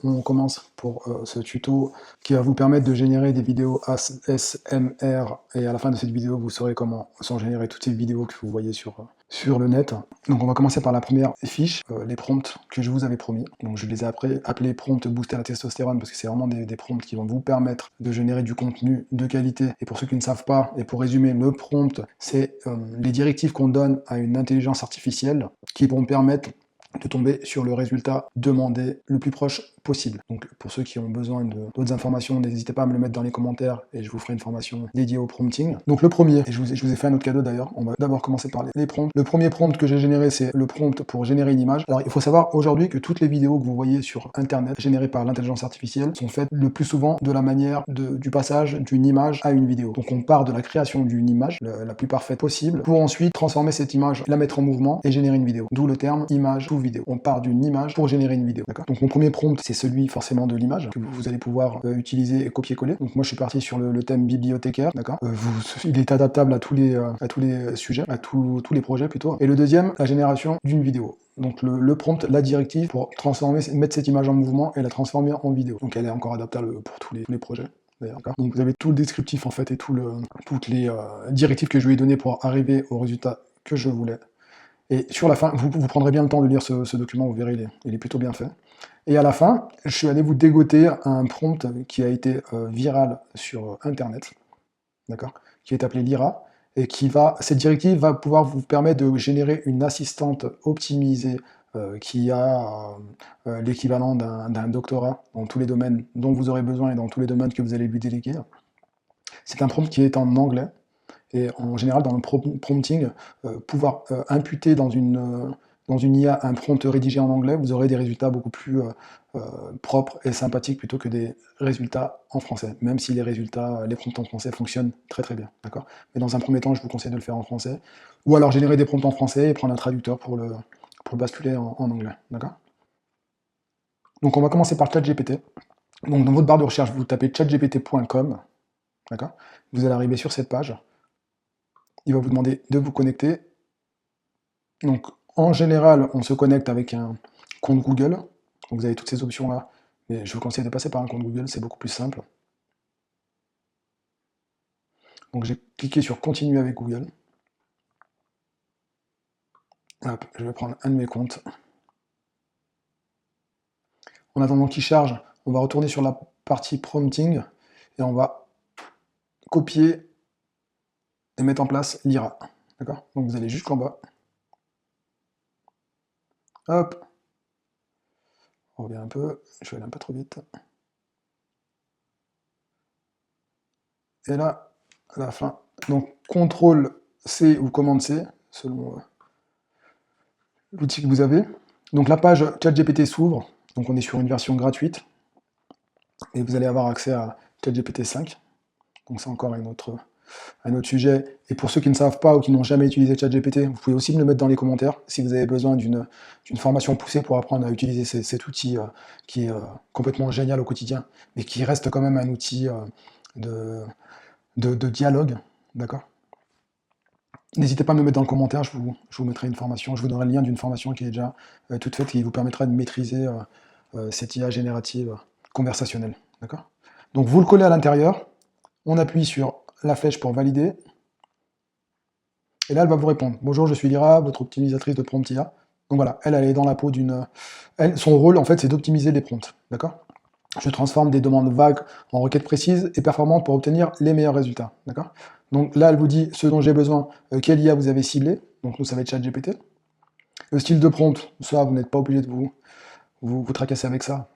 On commence pour ce tuto qui va vous permettre de générer des vidéos ASMR, et à la fin de cette vidéo vous saurez comment sont générées toutes ces vidéos que vous voyez sur le net. Donc on va commencer par la première fiche, les prompts que je vous avais promis. Donc je les ai appelés prompts booster la testostérone parce que c'est vraiment des prompts qui vont vous permettre de générer du contenu de qualité. Et pour ceux qui ne savent pas, et pour résumer, le prompt, c'est les directives qu'on donne à une intelligence artificielle qui vont permettre de tomber sur le résultat demandé le plus proche possible. Donc pour ceux qui ont besoin d'autres informations, n'hésitez pas à me le mettre dans les commentaires et je vous ferai une formation dédiée au prompting. Donc le premier, et je vous ai fait un autre cadeau d'ailleurs, on va d'abord commencer par les prompts. Le premier prompt que j'ai généré, c'est le prompt pour générer une image. Alors il faut savoir aujourd'hui que toutes les vidéos que vous voyez sur internet générées par l'intelligence artificielle sont faites le plus souvent de la manière du passage d'une image à une vidéo. Donc on part de la création d'une image la plus parfaite possible pour ensuite transformer cette image, la mettre en mouvement et générer une vidéo. D'où le terme image to vidéo. On part d'une image pour générer une vidéo. D'accord. Donc mon premier prompt, c'est celui forcément de l'image que vous allez pouvoir utiliser et copier-coller. Donc moi je suis parti sur le thème bibliothécaire. D'accord. Il est adaptable à tous les sujets, à tous les projets plutôt. Et le deuxième, la génération d'une vidéo. Donc le prompt, la directive pour mettre cette image en mouvement et la transformer en vidéo. Donc elle est encore adaptable pour tous les projets. Donc vous avez tout le descriptif en fait et toutes les directives que je lui ai données pour arriver au résultat que je voulais. Et sur la fin, vous prendrez bien le temps de lire ce document, vous verrez, il est plutôt bien fait. Et à la fin, je suis allé vous dégoter un prompt qui a été viral sur Internet, d'accord, qui est appelé Lyra, et cette directive va pouvoir vous permettre de générer une assistante optimisée qui a l'équivalent d'un doctorat dans tous les domaines dont vous aurez besoin et dans tous les domaines que vous allez lui déléguer. C'est un prompt qui est en anglais. Et en général, dans le prompting, pouvoir imputer dans une IA un prompt rédigé en anglais, vous aurez des résultats beaucoup plus propres et sympathiques plutôt que des résultats en français, même si les prompts en français fonctionnent très très bien. D'accord. Mais dans un premier temps, je vous conseille de le faire en français, ou alors générer des prompts en français et prendre un traducteur pour le basculer en anglais. D'accord. Donc on va commencer par ChatGPT. Donc dans votre barre de recherche, vous tapez chatgpt.com. D'accord. Vous allez arriver sur cette page. Il va vous demander de vous connecter. Donc, en général, on se connecte avec un compte Google. Donc, vous avez toutes ces options-là. Mais je vous conseille de passer par un compte Google, c'est beaucoup plus simple. Donc, j'ai cliqué sur Continuer avec Google. Hop, je vais prendre un de mes comptes. En attendant qu'il charge, on va retourner sur la partie prompting et on va copier et mettre en place Lyra. D'accord. Donc, vous allez jusqu'en bas. Hop. On revient un peu. Je vais aller un peu trop vite. Et là, à la fin, donc CTRL C ou commande C, selon l'outil que vous avez. Donc la page ChatGPT s'ouvre, donc on est sur une version gratuite, et vous allez avoir accès à ChatGPT 5. Donc c'est encore un autre sujet. Et pour ceux qui ne savent pas ou qui n'ont jamais utilisé ChatGPT, vous pouvez aussi me le mettre dans les commentaires si vous avez besoin d'une formation poussée pour apprendre à utiliser cet outil qui est complètement génial au quotidien, mais qui reste quand même un outil de dialogue, d'accord. N'hésitez pas à me mettre dans le commentaire, je vous mettrai une formation, je vous donnerai le lien d'une formation qui est déjà toute faite, qui vous permettra de maîtriser cette IA générative conversationnelle, d'accord. Donc vous le collez à l'intérieur, on appuie sur la flèche pour valider, et là elle va vous répondre. Bonjour, je suis Lyra, votre optimisatrice de prompt IA. Donc voilà, elle est dans la peau son rôle en fait c'est d'optimiser les prompts, d'accord. Je transforme des demandes vagues en requêtes précises et performantes pour obtenir les meilleurs résultats. D'accord. Donc là, elle vous dit ce dont j'ai besoin, quelle IA vous avez ciblé. Donc nous, ça va être ChatGPT. Le style de prompt, ça, vous n'êtes pas obligé de vous tracasser avec ça.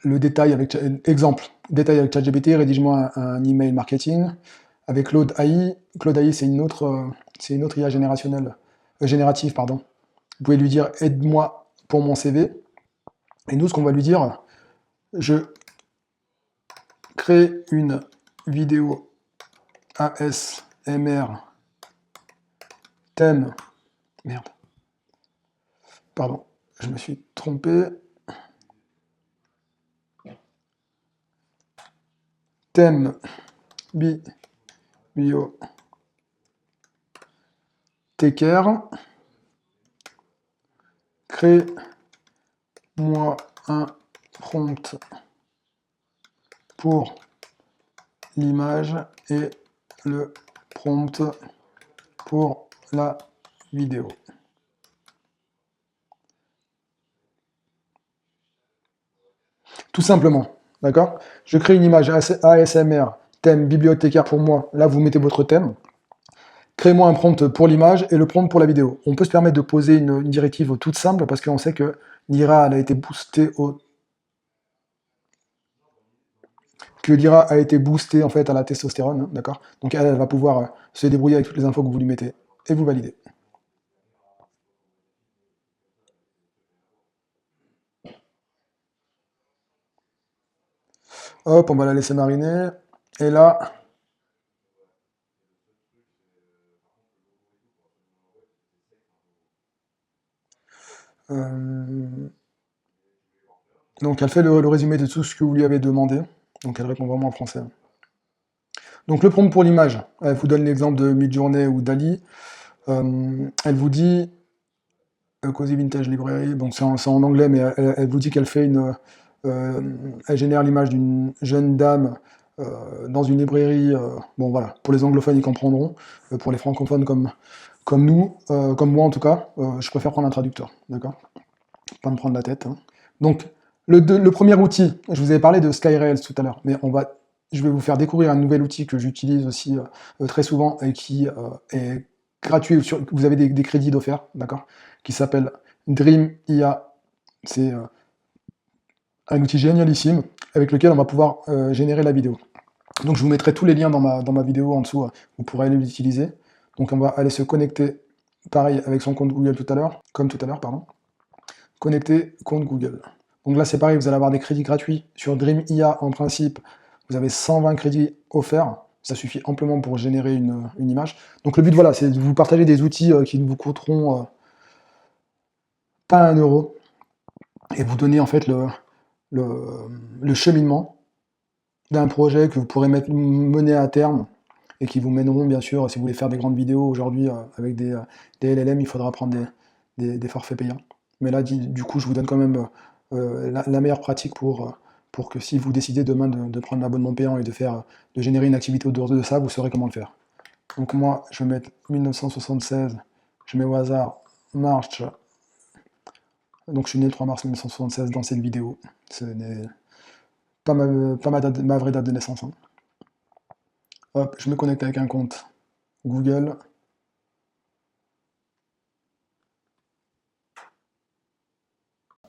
Le détail avec ChatGPT, rédige-moi un email marketing. Avec Claude AI, c'est une autre IA générative, pardon. Vous pouvez lui dire aide-moi pour mon CV. Et nous, ce qu'on va lui dire, je crée une vidéo ASMR thème. Merde. Pardon, je me suis trompé. Thème bibliothécaire. Crée-moi un prompt pour l'image et le prompt pour la vidéo. Tout simplement, d'accord? Je crée une image ASMR, thème bibliothécaire pour moi. Là, vous mettez votre thème. Créez-moi un prompt pour l'image et le prompt pour la vidéo. On peut se permettre de poser une directive toute simple parce qu'on sait que l'IRA a été boostée en fait à la testostérone, hein, d'accord? Donc elle va pouvoir se débrouiller avec toutes les infos que vous lui mettez et vous validez. Hop, on va la laisser mariner. Et là, donc elle fait le résumé de tout ce que vous lui avez demandé. Donc elle répond vraiment en français. Donc le prompt pour l'image, elle vous donne l'exemple de Midjourney ou Dali. Elle vous dit Cozy Vintage Library, donc c'est en anglais, mais elle vous dit qu'elle fait elle génère l'image d'une jeune dame dans une librairie. Bon voilà, pour les anglophones ils comprendront, pour les francophones comme nous, comme moi en tout cas, je préfère prendre un traducteur, d'accord? Pas me prendre la tête, hein. Donc le premier outil, je vous avais parlé de SkyRails tout à l'heure, mais je vais vous faire découvrir un nouvel outil que j'utilise aussi très souvent et qui est gratuit, vous avez des crédits d'offert, d'accord, qui s'appelle Dream IA. C'est un outil génialissime avec lequel on va pouvoir générer la vidéo. Donc je vous mettrai tous les liens dans ma vidéo en dessous, vous pourrez aller l'utiliser. Donc on va aller se connecter, pareil avec son compte Google comme tout à l'heure, pardon. Connecter compte Google. Donc là c'est pareil, vous allez avoir des crédits gratuits sur Dream IA en principe. Vous avez 120 crédits offerts, ça suffit amplement pour générer une image. Donc le but voilà, c'est de vous partager des outils qui ne vous coûteront pas 1 euro et vous donner en fait le cheminement d'un projet que vous pourrez mener à terme et qui vous mèneront bien sûr, si vous voulez faire des grandes vidéos aujourd'hui avec des LLM, il faudra prendre des forfaits payants. Mais là, du coup, je vous donne quand même la meilleure pratique pour que si vous décidez demain de prendre l'abonnement payant et de générer une activité autour de ça, vous saurez comment le faire. Donc moi, je vais mettre 1976, je mets au hasard March. Donc je suis né le 3 mars 1976 dans cette vidéo. Ce n'est pas ma vraie date de naissance, hein. Hop, je me connecte avec un compte Google.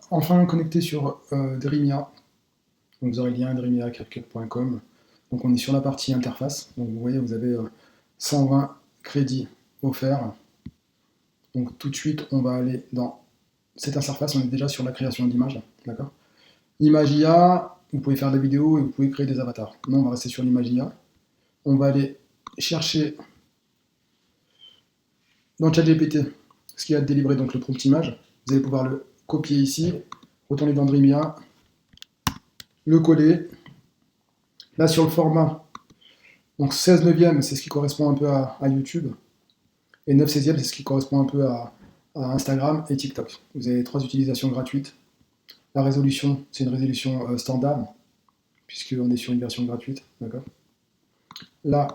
Enfin connecté sur Dreamia. Donc vous aurez le lien dreamia.capcut.com. Donc on est sur la partie interface. Donc vous voyez, vous avez 120 crédits offerts. Donc tout de suite, on va aller dans cette interface. On est déjà sur la création d'images. D'accord. Image IA, vous pouvez faire des vidéos et vous pouvez créer des avatars. Non, on va rester sur l'image IA. On va aller chercher dans ChatGPT ce qui a délivré donc le prompt image. Vous allez pouvoir le copier ici, retourner dans Dreamia, le coller. Là sur le format, donc 16 neuvième, c'est ce qui correspond un peu à YouTube, et 9 16e, c'est ce qui correspond un peu à Instagram et TikTok. Vous avez 3 utilisations gratuites. La résolution, c'est une résolution standard, puisqu'on est sur une version gratuite. D'accord. Là,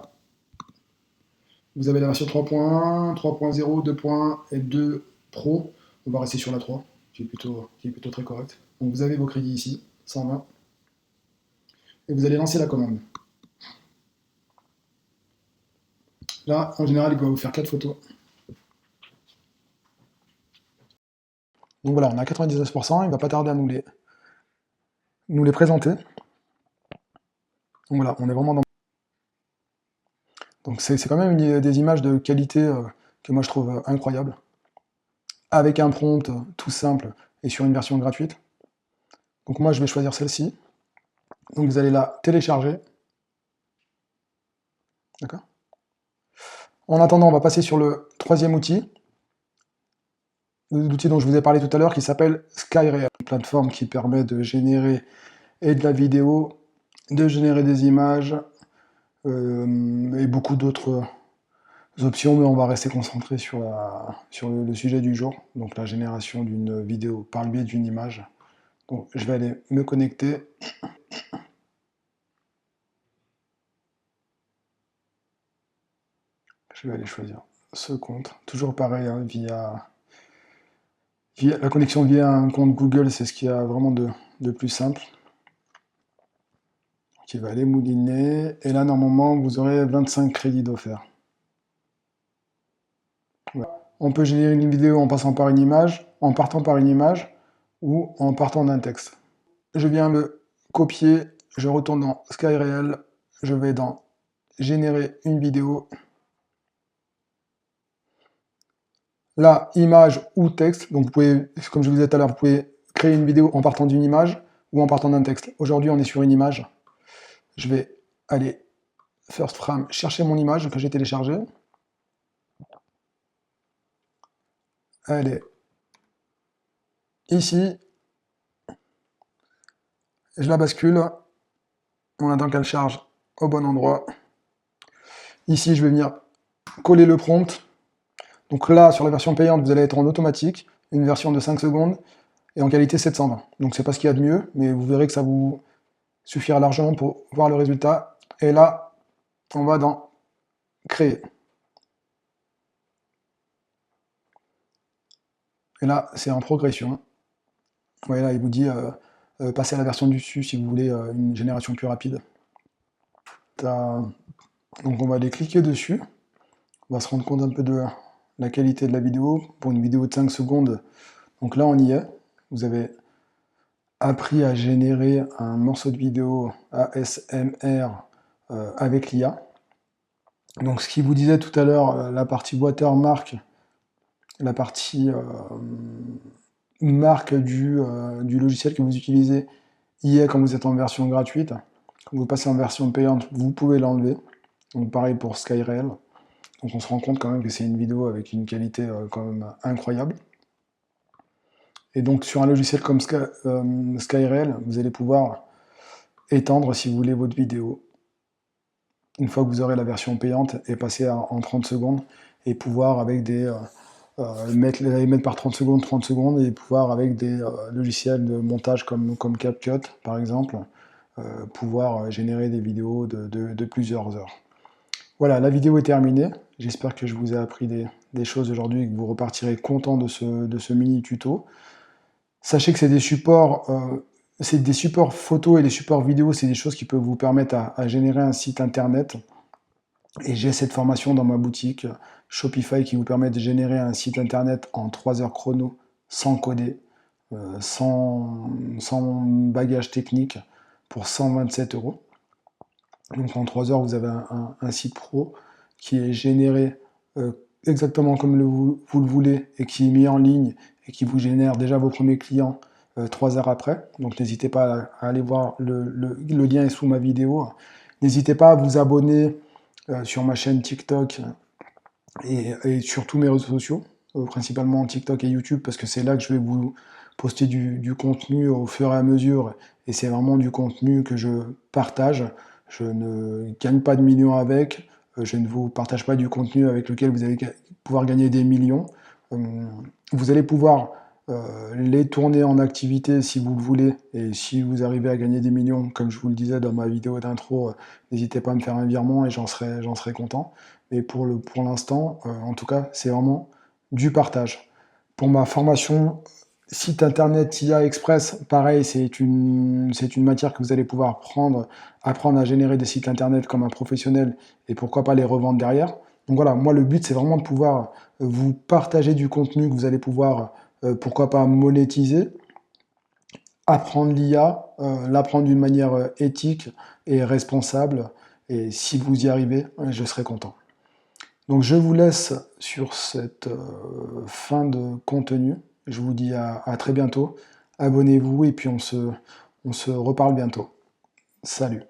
vous avez la version 3.1, 3.0, 2.1 et 2 Pro. On va rester sur la 3, qui est plutôt très correcte. Donc vous avez vos crédits ici, 120. Et vous allez lancer la commande. Là, en général, il va vous faire 4 photos. Donc voilà, on a 99%, il ne va pas tarder à nous les présenter. Donc voilà, on est vraiment dans... Donc c'est quand même des images de qualité que moi je trouve incroyables. Avec un prompt tout simple et sur une version gratuite. Donc moi je vais choisir celle-ci. Donc vous allez la télécharger. D'accord. En attendant, on va passer sur le troisième outil. L'outil dont je vous ai parlé tout à l'heure qui s'appelle SkyRail, une plateforme qui permet de générer et de la vidéo, de générer des images et beaucoup d'autres options, mais on va rester concentré sur le sujet du jour, donc la génération d'une vidéo par le biais d'une image. Donc je vais aller me connecter. Je vais aller choisir ce compte. Toujours pareil, hein, via la connexion via un compte Google, c'est ce qu'il y a vraiment de plus simple. Qui va aller mouliner. Et là, normalement, vous aurez 25 crédits d'offert. Voilà. On peut générer une vidéo en passant par une image, en partant par une image, ou en partant d'un texte. Je viens le copier, je retourne dans SkyReal, je vais dans générer une vidéo. Là, image ou texte, donc vous pouvez, comme je vous disais tout à l'heure, vous pouvez créer une vidéo en partant d'une image ou en partant d'un texte. Aujourd'hui, on est sur une image. Je vais aller First Frame, chercher mon image que j'ai téléchargée. Elle est ici. Je la bascule. On attend qu'elle charge au bon endroit. Ici, je vais venir coller le prompt. Donc là, sur la version payante, vous allez être en automatique, une version de 5 secondes, et en qualité 720. Donc c'est pas ce qu'il y a de mieux, mais vous verrez que ça vous suffira largement pour voir le résultat. Et là, on va dans créer. Et là, c'est en progression. Vous voyez là, il vous dit passer à la version du dessus si vous voulez une génération plus rapide. Donc on va aller cliquer dessus. On va se rendre compte un peu de la qualité de la vidéo. Pour une vidéo de 5 secondes, donc là on y est. Vous avez appris à générer un morceau de vidéo ASMR avec l'IA. Donc ce qui vous disait tout à l'heure, la partie watermark, la partie marque du logiciel que vous utilisez y est quand vous êtes en version gratuite. Quand vous passez en version payante, vous pouvez l'enlever. Donc pareil pour SkyReal. Donc on se rend compte quand même que c'est une vidéo avec une qualité quand même incroyable. Et donc sur un logiciel comme SkyReal, vous allez pouvoir étendre si vous voulez votre vidéo une fois que vous aurez la version payante et passer en 30 secondes et pouvoir avec des les mettre par 30 secondes et pouvoir avec des logiciels de montage comme CapCut par exemple pouvoir générer des vidéos de plusieurs heures. Voilà, la vidéo est terminée. J'espère que je vous ai appris des choses aujourd'hui et que vous repartirez content de ce mini tuto. Sachez que c'est des supports photos et des supports vidéo, c'est des choses qui peuvent vous permettre à générer un site internet. Et j'ai cette formation dans ma boutique Shopify qui vous permet de générer un site internet en 3 heures chrono, sans coder, sans bagage technique, pour 127 €. Donc en 3 heures, vous avez un site pro qui est généré exactement comme vous le voulez et qui est mis en ligne et qui vous génère déjà vos premiers clients 3 heures après. Donc n'hésitez pas à aller voir, le lien est sous ma vidéo. N'hésitez pas à vous abonner sur ma chaîne TikTok et sur tous mes réseaux sociaux, principalement TikTok et YouTube, parce que c'est là que je vais vous poster du contenu au fur et à mesure, et c'est vraiment du contenu que je partage. Je ne gagne pas de millions avec, je ne vous partage pas du contenu avec lequel vous allez pouvoir gagner des millions. Vous allez pouvoir les tourner en activité si vous le voulez, et si vous arrivez à gagner des millions, comme je vous le disais dans ma vidéo d'intro, n'hésitez pas à me faire un virement et j'en serai content. Mais pour l'instant, en tout cas, c'est vraiment du partage. Pour ma formation site internet IA Express, pareil, c'est une matière que vous allez pouvoir apprendre à générer des sites internet comme un professionnel et pourquoi pas les revendre derrière. Donc voilà, moi le but c'est vraiment de pouvoir vous partager du contenu que vous allez pouvoir pourquoi pas monétiser, apprendre l'IA, l'apprendre d'une manière éthique et responsable, et si vous y arrivez, je serai content. Donc je vous laisse sur cette fin de contenu, je vous dis à très bientôt, abonnez-vous et puis on se reparle bientôt. Salut!